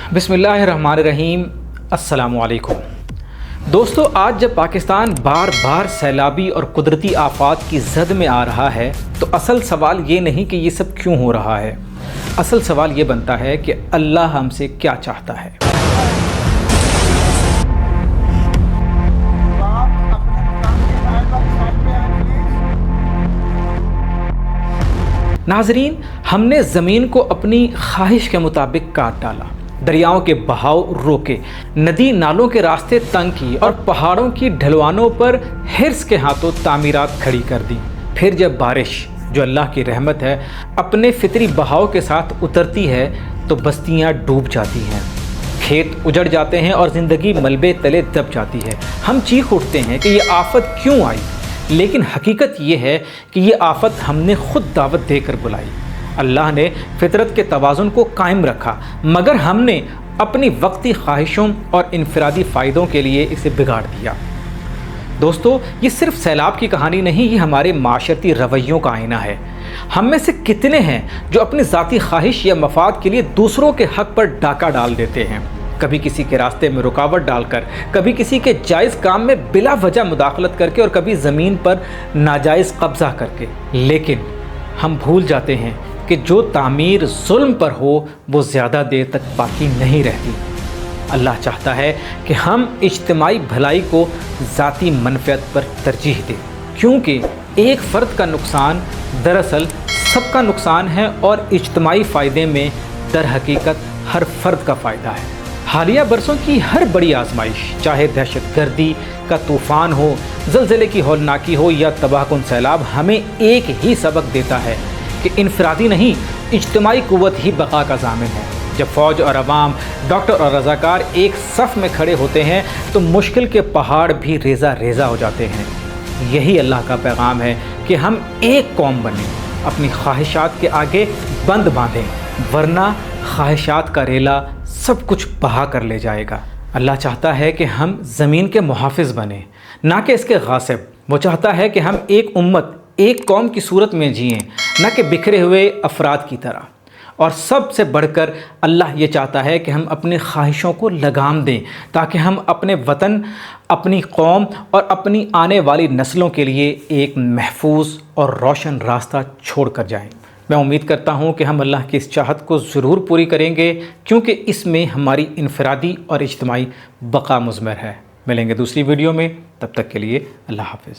बिस्मिल्लाहिर्रहमानिर्रहीम। अस्सलामु अलैकुम दोस्तों, आज जब पाकिस्तान बार बार सैलाबी और कुदरती आफात की जद में आ रहा है तो असल सवाल ये नहीं कि ये सब क्यों हो रहा है। असल सवाल ये बनता है कि अल्लाह हमसे क्या चाहता है। नाजरीन, हमने ज़मीन को अपनी ख्वाहिश के मुताबिक काट डाला, दरियाओं के बहाव रोके, नदी नालों के रास्ते तंग की और पहाड़ों की ढलवानों पर हिर्स के हाथों तामीरात खड़ी कर दी। फिर जब बारिश, जो अल्लाह की रहमत है, अपने फितरी बहाव के साथ उतरती है तो बस्तियां डूब जाती हैं, खेत उजड़ जाते हैं और ज़िंदगी मलबे तले दब जाती है। हम चीख उठते हैं कि ये आफत क्यों आई, लेकिन हकीकत ये है कि ये आफत हमने खुद दावत देकर बुलाई। अल्लाह ने फितरत के तवाज़ुन को कायम रखा, मगर हमने अपनी वक्ती ख्वाहिशों और इनफरादी फ़ायदों के लिए इसे बिगाड़ दिया। दोस्तों, ये सिर्फ सैलाब की कहानी नहीं, ये हमारे माशरती रवैयों का आईना है। हम में से कितने हैं जो अपनी ज़ाती ख्वाहिश या मफाद के लिए दूसरों के हक़ पर डाका डाल देते हैं, कभी किसी के रास्ते में रुकावट डालकर, कभी किसी के जायज़ काम में बिला वजह मुदाखलत करके और कभी ज़मीन पर नाजायज़ कब्ज़ा करके। लेकिन हम भूल जाते हैं कि जो तामीर जुल्म पर हो वो ज़्यादा देर तक बाकी नहीं रहती। अल्लाह चाहता है कि हम इज्तिमाई भलाई को ज़ाती मनफ़ियत पर तरजीह दें, क्योंकि एक फ़र्द का नुकसान दरअसल सबका नुकसान है और इज्तिमाई फ़ायदे में दर हकीकत हर फ़र्द का फ़ायदा है। हालिया बरसों की हर बड़ी आजमाइश, चाहे दहशतगर्दी का तूफ़ान हो, ज़लज़ले की हौलनाकी हो या तबाहकुन सैलाब, हमें एक ही सबक देता है कि इनफरादी नहीं, इज्तिमाई क़ुव्वत ही बक़ा का ज़ामिन है। जब फ़ौज और अवाम, डॉक्टर और रज़ाकार एक सफ़ में खड़े होते हैं तो मुश्किल के पहाड़ भी रेज़ा रेज़ा हो जाते हैं। यही अल्लाह का पैगाम है कि हम एक कौम बनें, अपनी ख्वाहिशात के आगे बंद बांधें, वरना ख्वाहिशात का रेला सब कुछ बहा कर ले जाएगा। अल्लाह चाहता है कि हम ज़मीन के मुहाफ़िज़ बने, ना कि इसके गासिब। वो चाहता है कि हम एक उम्मत, एक कौम की सूरत में जिएं, ना कि बिखरे हुए अफराद की तरह। और सबसे बढ़कर अल्लाह ये चाहता है कि हम अपनी ख्वाहिशों को लगाम दें, ताकि हम अपने वतन, अपनी कौम और अपनी आने वाली नस्लों के लिए एक महफूज और रोशन रास्ता छोड़ कर जाएँ। मैं उम्मीद करता हूँ कि हम अल्लाह की इस चाहत को ज़रूर पूरी करेंगे, क्योंकि इसमें हमारी इनफरादी और इज्तिमाई बक़ा मुज़मर है। मिलेंगे दूसरी वीडियो में, तब तक के लिए अल्लाह हाफ़िज़।